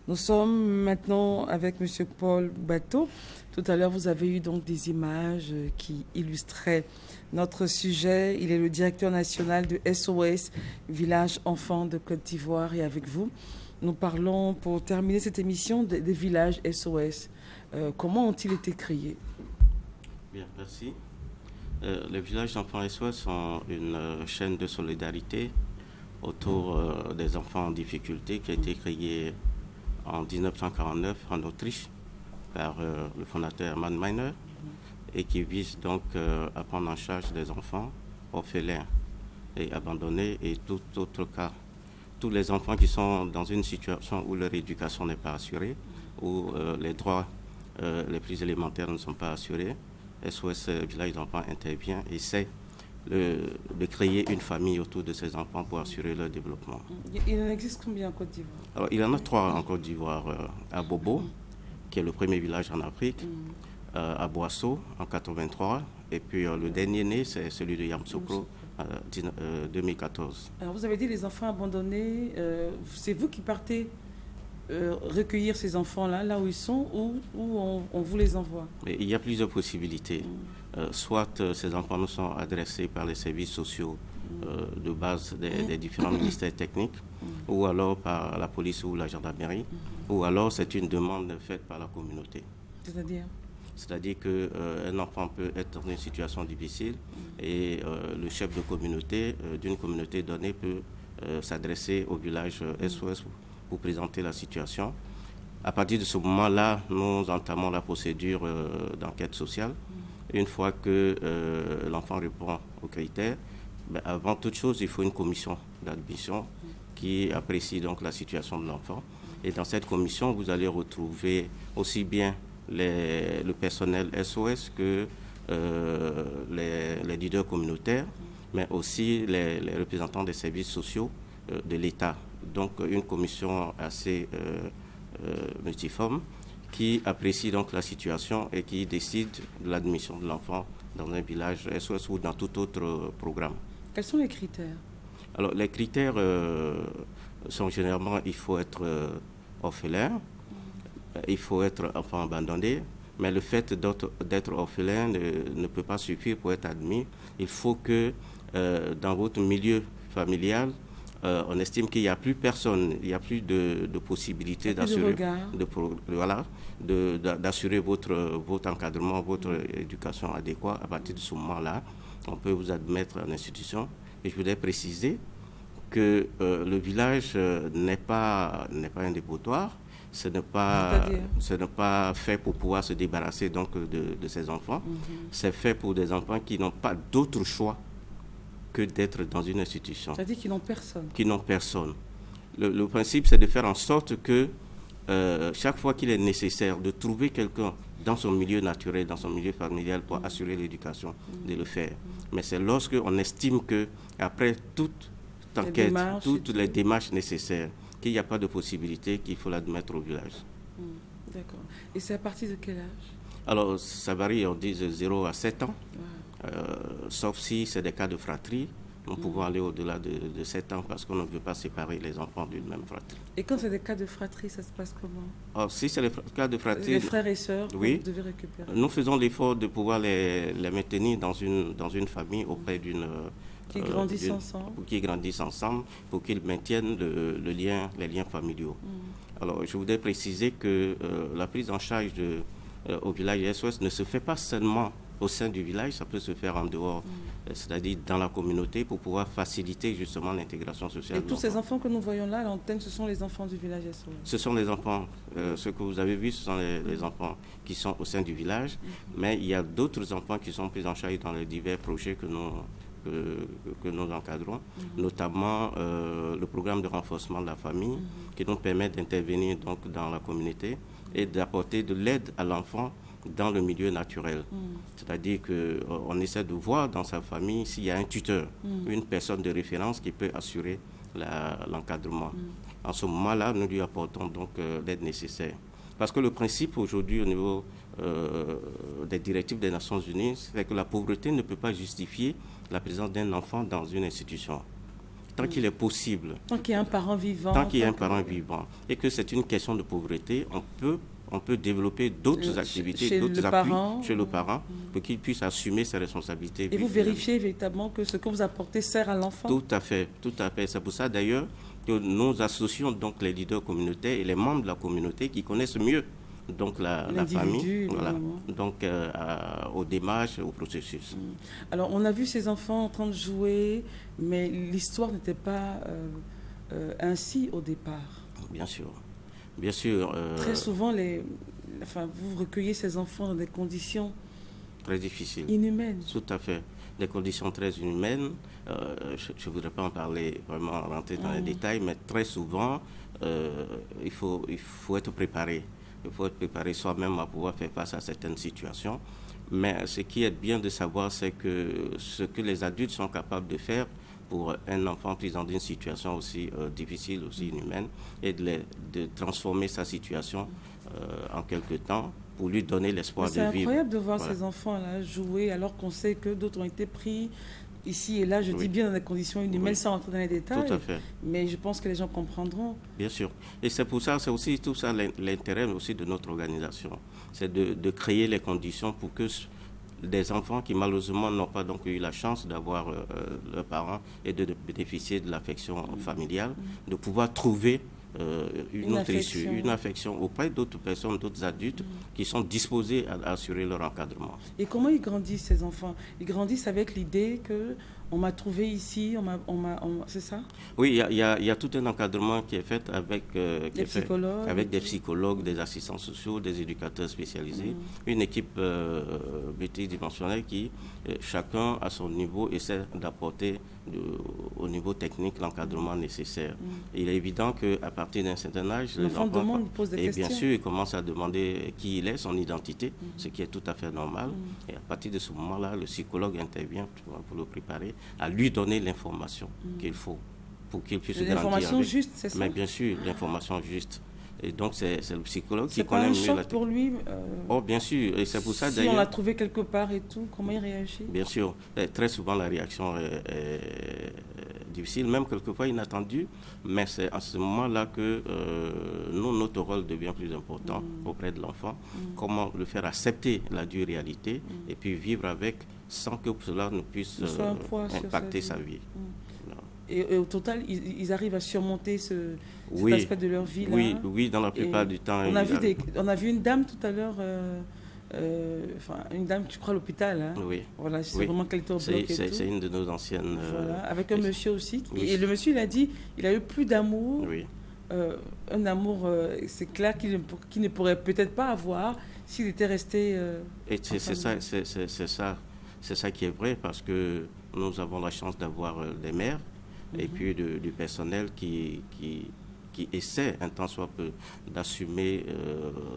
Nous sommes maintenant avec M. Paul Bateau. Tout à l'heure, vous avez eu donc des images qui illustraient notre sujet. Il est le directeur national de SOS, Village Enfants de Côte d'Ivoire. Et avec vous, nous parlons, pour terminer cette émission, des villages SOS. Comment ont-ils été créés? Bien, merci. Les villages d'enfants SOS sont une chaîne de solidarité autour des enfants en difficulté qui a été créée en 1949 en Autriche par le fondateur Hermann Meiner et qui vise donc à prendre en charge des enfants orphelins et abandonnés et tout autre cas. Tous les enfants qui sont dans une situation où leur éducation n'est pas assurée, où les droits les plus élémentaires ne sont pas assurés, SOS Village d'enfants intervient et essaie de créer une famille autour de ces enfants pour assurer leur développement. Il en existe combien en Côte d'Ivoire? Alors, il y en a 3 en Côte d'Ivoire, à Bobo, qui est le premier village en Afrique, à Boisseau en 83, et puis le dernier né, c'est celui de Yamoussoukro, 2014. Alors, vous avez dit les enfants abandonnés, c'est vous qui partez recueillir ces enfants-là, là où ils sont, ou on vous les envoie? Mais il y a plusieurs possibilités. Soit ces enfants nous sont adressés par les services sociaux de base des différents ministères techniques, ou alors par la police ou la gendarmerie, ou alors c'est une demande faite par la communauté. C'est-à-dire qu'un enfant peut être dans une situation difficile et le chef de communauté d'une communauté donnée peut s'adresser au village SOS pour présenter la situation. À partir de ce moment-là, nous entamons la procédure d'enquête sociale. Une fois que l'enfant répond aux critères, avant toute chose, il faut une commission d'admission qui apprécie donc la situation de l'enfant. Et dans cette commission, vous allez retrouver aussi bien le personnel SOS que les leaders communautaires, mais aussi les représentants des services sociaux de l'État. Donc une commission assez multiforme qui apprécie donc la situation et qui décide de l'admission de l'enfant dans un village SOS ou dans tout autre programme. Quels sont les critères? Alors les critères sont généralement, il faut être orphelin, il faut être enfant abandonné, mais le fait d'être orphelin ne peut pas suffire pour être admis. Il faut que dans votre milieu familial, on estime qu'il n'y a plus personne, il n'y a plus de possibilité d'assurer votre encadrement, votre éducation adéquate. À partir de ce moment-là, on peut vous admettre en institution. Et je voudrais préciser que le village n'est pas un dépotoir. Ce n'est pas fait pour pouvoir se débarrasser donc de ces enfants. C'est fait pour des enfants qui n'ont pas d'autre choix que d'être dans une institution. C'est-à-dire qu'ils n'ont personne. Qui n'ont personne. Le principe, c'est de faire en sorte que chaque fois qu'il est nécessaire de trouver quelqu'un dans son milieu naturel, dans son milieu familial pour assurer l'éducation, de le faire. Mais c'est lorsque on estime que après toute enquête, toutes les démarches nécessaires, qu'il n'y a pas de possibilité qu'il faut l'admettre au village. D'accord. Et c'est à partir de quel âge? Alors, ça varie, on dit de 0 à 7 ans. Sauf si c'est des cas de fratrie, nous pouvons aller au-delà de 7 ans parce qu'on ne veut pas séparer les enfants d'une même fratrie. Et quand c'est des cas de fratrie, ça se passe comment? Alors, si c'est les cas de fratrie... Les frères et sœurs, oui, vous devez récupérer. Nous faisons l'effort de pouvoir les maintenir dans une famille auprès d'une... Qui grandissent ensemble. Qui grandissent ensemble pour qu'ils maintiennent les liens familiaux. Alors, je voudrais préciser que la prise en charge au village SOS ne se fait pas seulement au sein du village, ça peut se faire en dehors, c'est-à-dire dans la communauté pour pouvoir faciliter justement l'intégration sociale. Et tous ces enfants que nous voyons là à l'antenne, ce sont les enfants du village SOS? Ce sont les enfants, ce que vous avez vu, ce sont les enfants qui sont au sein du village, mais il y a d'autres enfants qui sont pris en charge dans les divers projets que nous encadrons, notamment le programme de renforcement de la famille qui nous permet d'intervenir donc dans la communauté et d'apporter de l'aide à l'enfant dans le milieu naturel. C'est-à-dire qu'on essaie de voir dans sa famille s'il y a un tuteur, une personne de référence qui peut assurer l'encadrement. En ce moment-là, nous lui apportons donc l'aide nécessaire. Parce que le principe aujourd'hui au niveau des directives des Nations Unies, c'est que la pauvreté ne peut pas justifier la présence d'un enfant dans une institution. tant qu'il est possible. Tant qu'il y a un parent vivant. Tant qu'il y a un parent vivant. Et que c'est une question de pauvreté, on peut développer d'autres activités, d'autres appuis chez le parent pour qu'il puisse assumer ses responsabilités. Et vous vérifiez véritablement que ce que vous apportez sert à l'enfant? Tout à fait, tout à fait. C'est pour ça d'ailleurs que nous associons donc les leaders communautaires et les membres de la communauté qui connaissent mieux donc la famille, voilà, donc aux démarches, au processus. Alors on a vu ces enfants en train de jouer, mais l'histoire n'était pas ainsi au départ. Bien sûr. Bien sûr. Très souvent, vous recueillez ces enfants dans des conditions très difficiles. Inhumaines. Tout à fait. Des conditions très inhumaines. Je ne voudrais pas en parler, vraiment rentrer dans les détails, mais très souvent, il faut être préparé. Il faut être préparé soi-même à pouvoir faire face à certaines situations. Mais ce qui est bien de savoir, c'est que ce que les adultes sont capables de faire pour un enfant pris dans une situation aussi difficile, aussi inhumaine, et de transformer sa situation en quelque temps pour lui donner l'espoir de vivre. C'est incroyable de voir ces enfants-là jouer alors qu'on sait que d'autres ont été pris ici et là, je dis bien dans des conditions inhumaines sans rentrer dans les détails. Tout à fait. Mais je pense que les gens comprendront. Bien sûr. Et c'est pour ça, c'est aussi tout ça l'intérêt aussi de notre organisation. C'est de créer les conditions pour que des enfants qui malheureusement n'ont pas donc eu la chance d'avoir leurs parents et de bénéficier de l'affection familiale, de pouvoir trouver une autre issue, une affection auprès d'autres personnes, d'autres adultes qui sont disposés à assurer leur encadrement. Et comment ils grandissent, ces enfants? Ils grandissent avec l'idée que on m'a trouvé ici, c'est ça? Oui, il y a tout un encadrement qui est fait avec des psychologues, des assistants sociaux, des éducateurs spécialisés, une équipe multidimensionnelle qui, chacun à son niveau, essaie d'apporter au niveau technique l'encadrement nécessaire. Il est évident qu'à partir d'un certain âge, les enfants pose des questions. Bien sûr, ils commencent à demander qui il est, son identité, ce qui est tout à fait normal. Et à partir de ce moment-là, le psychologue intervient pour le préparer, à lui donner l'information qu'il faut pour qu'il puisse grandir. L'information juste, c'est ça? Mais bien sûr, l'information juste. Et donc, c'est le psychologue qui C'est connaît mieux pas un choc pour lui Oh, bien sûr. Et c'est pour ça, d'ailleurs... Si on l'a trouvé quelque part et tout, comment il réagit? Bien sûr. Et très souvent, la réaction est difficile, même quelquefois inattendue. Mais c'est à ce moment-là que notre rôle devient plus important auprès de l'enfant. Comment le faire accepter la dure réalité et puis vivre avec sans que cela ne puisse impacter sa vie. Et au total, ils arrivent à surmonter cet aspect de leur vie là. Oui, dans la plupart du temps. On a vu une dame tout à l'heure, une dame, je crois, à l'hôpital. Hein. Oui. Voilà, c'est vraiment qu'elle était au bloc et tout. C'est une de nos anciennes. Voilà, avec un monsieur aussi. Et le monsieur, il a dit, il a eu plus d'amour. Oui. Un amour, c'est clair, qu'il ne pourrait peut-être pas avoir s'il était resté. Et c'est ça qui est vrai, parce que nous avons la chance d'avoir des mères et puis du personnel qui essaie un tant soit peu d'assumer.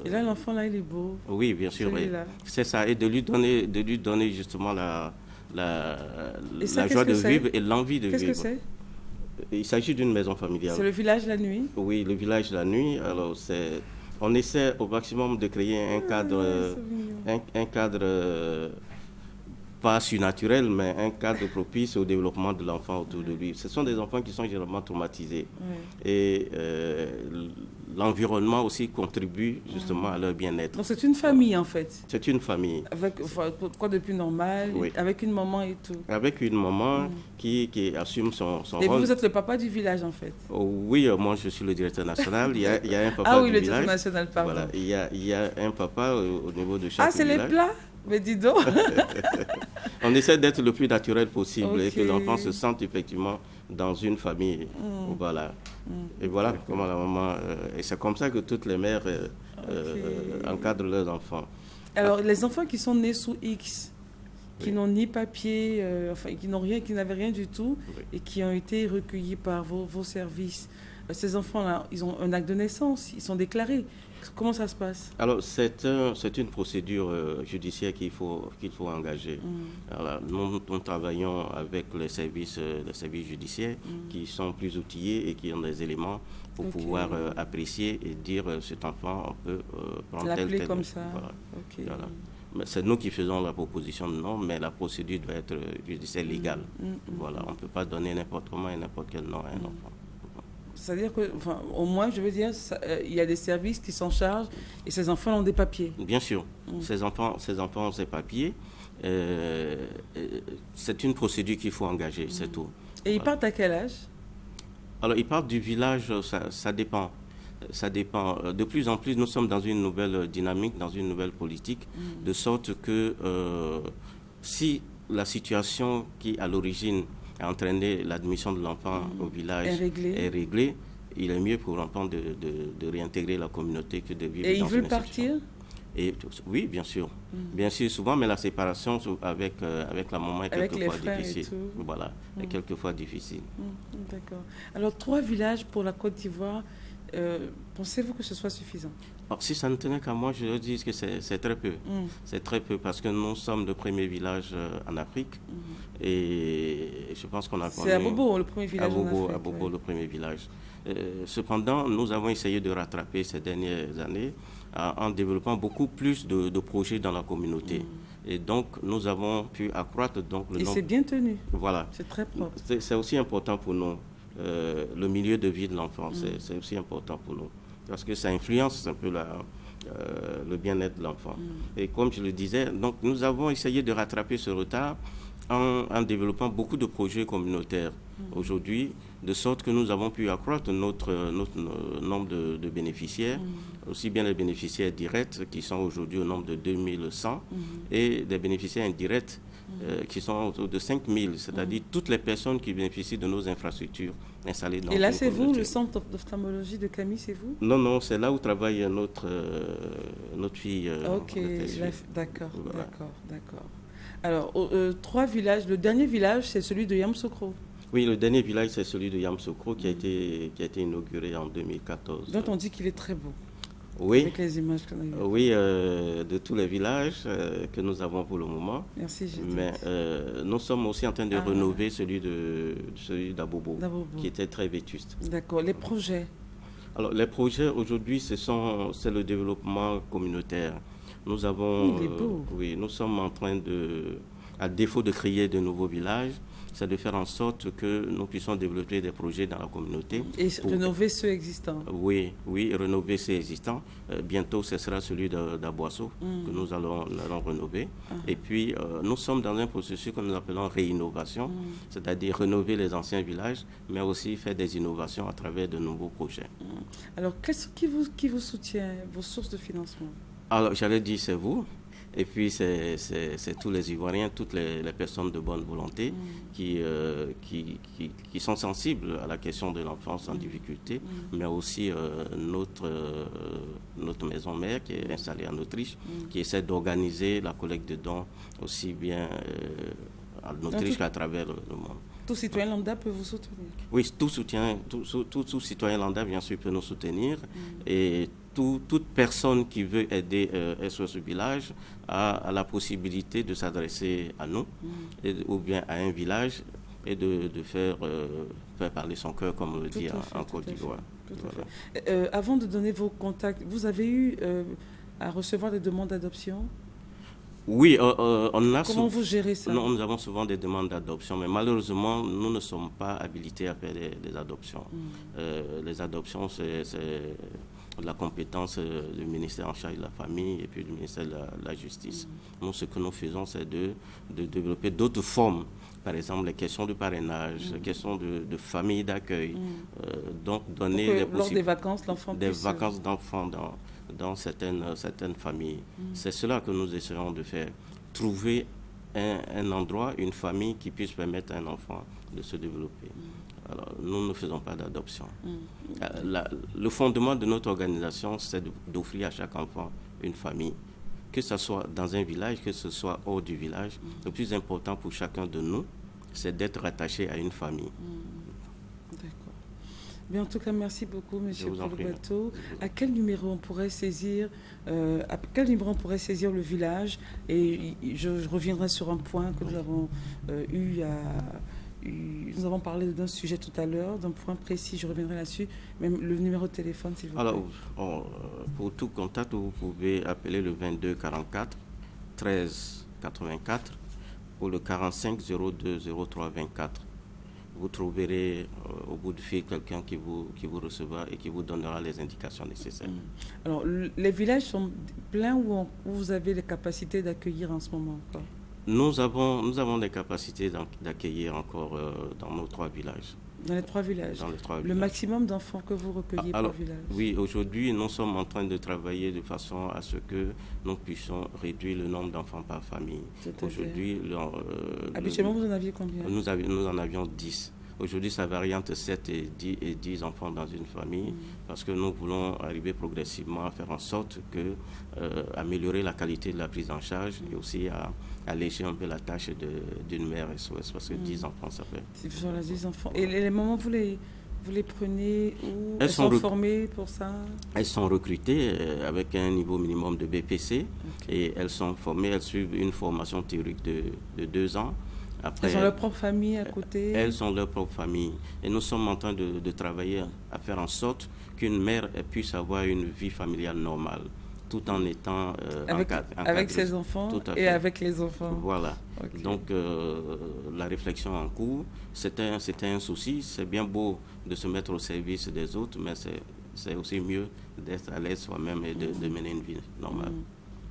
Et là, l'enfant là, il est beau. Oui, bien sûr. C'est ça, et de lui donner justement la joie de vivre et l'envie de vivre. Qu'est-ce que c'est? Il s'agit d'une maison familiale. C'est le village la nuit? Oui, le village la nuit. Alors on essaie au maximum de créer un cadre pas surnaturel, mais un cadre propice au développement de l'enfant autour de lui. Ce sont des enfants qui sont généralement traumatisés. Et l'environnement aussi contribue justement à leur bien-être. Donc c'est une famille en fait? C'est une famille. Avec quoi de plus normal? Oui. Avec une maman et tout? Avec une maman qui assume son rôle. Et vous êtes le papa du village en fait? Oui, moi je suis le directeur national. Il y a un papa du village. Ah oui, le directeur national, pardon. Voilà, il y a un papa au niveau de chaque village. Ah, c'est les plats? Mais dis donc. On essaie d'être le plus naturel possible et que l'enfant se sente effectivement dans une famille. Voilà. Et voilà comment la maman... et c'est comme ça que toutes les mères encadrent leurs enfants. Alors, les enfants qui sont nés sous X, qui n'ont ni papier, qui n'ont rien, qui n'avaient rien du tout, et qui ont été recueillis par vos services, ces enfants-là, ils ont un acte de naissance, ils sont déclarés. Comment ça se passe? Alors, c'est une procédure judiciaire qu'il faut engager. Alors, nous travaillons avec les services judiciaires qui sont plus outillés et qui ont des éléments pour pouvoir apprécier et dire cet enfant, on peut prendre l'appeler comme ça. Voilà. C'est nous qui faisons la proposition de nom, mais la procédure doit être, je disais, légale. Voilà, on ne peut pas donner n'importe comment et n'importe quel nom à un enfant. C'est-à-dire que, au moins, je veux dire, il y a des services qui s'en chargent et ces enfants ont des papiers. Bien sûr, ces enfants ont des papiers. C'est une procédure qu'il faut engager, c'est tout. Et ils partent à quel âge? Alors, ils partent du village, ça dépend. Ça dépend. De plus en plus, nous sommes dans une nouvelle dynamique, dans une nouvelle politique, de sorte que si la situation qui, à l'origine, a entraîné l'admission de l'enfant au village est réglée, il est mieux pour l'enfant de réintégrer la communauté que de vivre dans une institution. Et ils veulent partir? Oui, bien sûr. Bien sûr, souvent, mais la séparation avec la maman est quelquefois difficile. Voilà, est quelquefois difficile. D'accord. Alors, 3 villages pour la Côte d'Ivoire, pensez-vous que ce soit suffisant? Alors, si ça ne tenait qu'à moi, je leur dis que c'est très peu. C'est très peu parce que nous sommes le premier village en Afrique. Et je pense qu'on a... C'est à Bobo, le premier village en Afrique. À Bobo, le premier village. Cependant, nous avons essayé de rattraper ces dernières années en développant beaucoup plus de projets dans la communauté. Et donc, nous avons pu accroître donc, le nombre... Et c'est bien tenu. Voilà. C'est très propre. C'est aussi important pour nous. Le milieu de vie de l'enfant, c'est aussi important pour nous. Parce que ça influence un peu le bien-être de l'enfant. Et comme je le disais, donc, nous avons essayé de rattraper ce retard en développant beaucoup de projets communautaires aujourd'hui, de sorte que nous avons pu accroître notre nombre de bénéficiaires, aussi bien les bénéficiaires directs qui sont aujourd'hui au nombre de 2100 et des bénéficiaires indirects qui sont autour de 5000, c'est-à-dire toutes les personnes qui bénéficient de nos infrastructures installées dans. Et là, c'est vous, le centre d'ophtalmologie de Camille, c'est vous? Non, c'est là où travaille notre fille. Ok, d'accord, voilà. D'accord. Alors, 3 villages. Le dernier village, c'est celui de Yamoussoukro. Oui, le dernier village, c'est celui de Yamoussoukro qui a été inauguré en 2014. Dont on dit qu'il est très beau. Oui, avec les images qu'on a vues. Oui, de tous les villages que nous avons pour le moment. Merci, Judith. Mais nous sommes aussi en train de rénover celui d'Abobo, qui était très vétuste. D'accord. Les projets? Alors, les projets aujourd'hui, c'est le développement communautaire. Nous avons, il est beau. Oui, nous sommes en train à défaut de créer de nouveaux villages, c'est de faire en sorte que nous puissions développer des projets dans la communauté. Et rénover ceux existants. Oui, rénover ceux existants. Bientôt, ce sera celui d'Aboisseau que nous allons rénover. Et puis, nous sommes dans un processus que nous appelons réinnovation, c'est-à-dire rénover les anciens villages, mais aussi faire des innovations à travers de nouveaux projets. Alors, qu'est-ce qui vous soutient, vos sources de financement? Alors, j'allais dire, c'est vous. Et puis, c'est tous les Ivoiriens, toutes les personnes de bonne volonté qui sont sensibles à la question de l'enfance en difficulté, mais aussi notre maison mère qui est installée en Autriche, qui essaie d'organiser la collecte de dons aussi bien en Autriche qu'à travers le monde. Tout citoyen lambda peut vous soutenir? Oui, tout citoyen lambda, bien sûr, peut nous soutenir. Et toute personne qui veut aider SOS Village a la possibilité de s'adresser à nous ou bien à un village et de faire parler son cœur, comme on le dit en Côte d'Ivoire. Voilà. Avant de donner vos contacts, vous avez eu à recevoir des demandes d'adoption? Oui, on a... Comment vous gérez ça? Nous avons souvent des demandes d'adoption, mais malheureusement, nous ne sommes pas habilités à faire des adoptions. Les adoptions, c'est la compétence du ministère en charge de la famille et puis du ministère de la Justice. Nous, ce que nous faisons, c'est de développer d'autres formes. Par exemple, les questions de parrainage, les questions de famille d'accueil. Donc, donner les possibilités... Lors des vacances, l'enfant des vacances d'enfants dans certaines familles. C'est cela que nous essayons de faire. Trouver un endroit, une famille qui puisse permettre à un enfant de se développer. Alors, nous ne faisons pas d'adoption. Le fondement de notre organisation, c'est d'offrir à chaque enfant une famille. Que ce soit dans un village, que ce soit hors du village. Le plus important pour chacun de nous, c'est d'être rattaché à une famille. D'accord. Bien, en tout cas, merci beaucoup, M. Bateau. À quel numéro on pourrait saisir le village? Et je reviendrai sur un point que nous avons nous avons parlé d'un sujet tout à l'heure, d'un point précis, je reviendrai là-dessus. Même le numéro de téléphone, s'il vous plaît. Alors, pour tout contact, vous pouvez appeler le 22 44 13 84 ou le 45 02 03 24. Vous trouverez au bout du fil quelqu'un qui vous recevra et qui vous donnera les indications nécessaires. Alors, les villages sont pleins ou vous avez les capacités d'accueillir en ce moment encore? Nous avons des capacités d'accueillir encore dans nos 3 villages. Dans les 3 villages. Dans les 3 le villages. Maximum d'enfants que vous recueillez par village? Oui, aujourd'hui, nous sommes en train de travailler de façon à ce que nous puissions réduire le nombre d'enfants par famille. Aujourd'hui, habituellement, vous en aviez combien? Nous en avions 10. Aujourd'hui, ça varie entre 7 et 10 enfants dans une famille parce que nous voulons arriver progressivement à faire en sorte que améliorer la qualité de la prise en charge et aussi à alléger un peu la tâche d'une mère SOS parce que 10 enfants, ça fait. Voilà, 10 enfants. Et les mamans, vous les prenez où? Elles sont formées pour ça? Elles sont recrutées avec un niveau minimum de BPC et elles sont formées, elles suivent une formation théorique de 2 ans. Après, elles ont leur propre famille à côté? Elles ont leur propre famille. Et nous sommes en train de travailler à faire en sorte qu'une mère puisse avoir une vie familiale normale, tout en étant avec ses enfants et avec les enfants. Voilà. Donc, la réflexion en cours, c'était un souci. C'est bien beau de se mettre au service des autres, mais c'est aussi mieux d'être à l'aise soi-même et de mener une vie normale.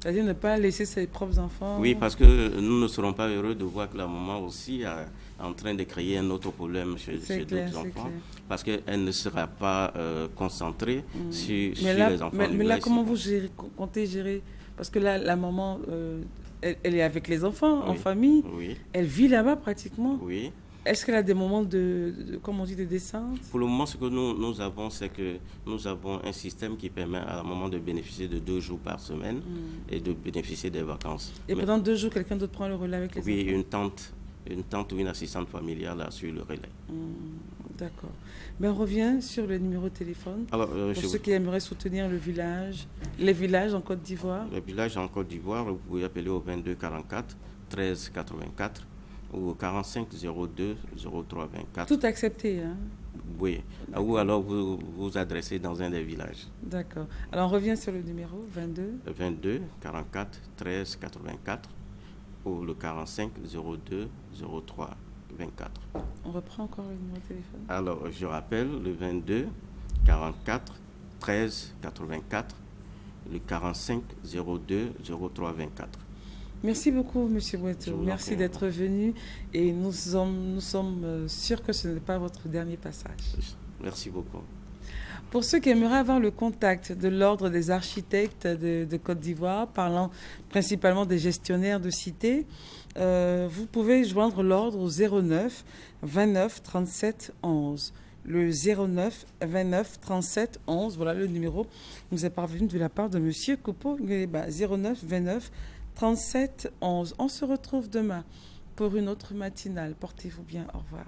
C'est-à-dire ne pas laisser ses propres enfants? Oui, parce que nous ne serons pas heureux de voir que la maman aussi est en train de créer un autre problème chez d'autres enfants, parce qu'elle ne sera pas concentrée sur les enfants. Mais là, comment vous comptez gérer? Parce que là, la maman, elle est avec les enfants, en famille. Oui. Elle vit là-bas pratiquement. Oui. Est-ce qu'elle a des moments comme on dit, de descente? Pour le moment, ce que nous avons, c'est que nous avons un système qui permet à la maman de bénéficier de 2 jours par semaine et de bénéficier des vacances. Et pendant 2 jours, quelqu'un d'autre prend le relais avec les enfants? Oui, une tante ou une assistante familiale assure le relais. D'accord. Mais on revient sur le numéro de téléphone. Alors, pour ceux qui aimeraient soutenir les villages en Côte d'Ivoire. Les villages en Côte d'Ivoire, vous pouvez appeler au 22 44 13 84. Ou 45 02 03 24. Tout accepté, hein? Oui. Ou alors vous adressez dans un des villages. D'accord. Alors on revient sur le numéro 22 44 13 84 ou le 45 02 03 24. On reprend encore le numéro de téléphone? Alors je rappelle le 22 44 13 84, le 45 02 03 24. Merci beaucoup, M. Bouetto. Merci d'être venu et nous sommes sûrs que ce n'est pas votre dernier passage. Merci beaucoup. Pour ceux qui aimeraient avoir le contact de l'Ordre des architectes de Côte d'Ivoire, parlant principalement des gestionnaires de cités, vous pouvez joindre l'Ordre au 09 29 37 11. Le 09 29 37 11, voilà le numéro nous est parvenu de la part de M. Koupo Ngueba. 09 29 37 11. On se retrouve demain pour une autre matinale. Portez-vous bien. Au revoir.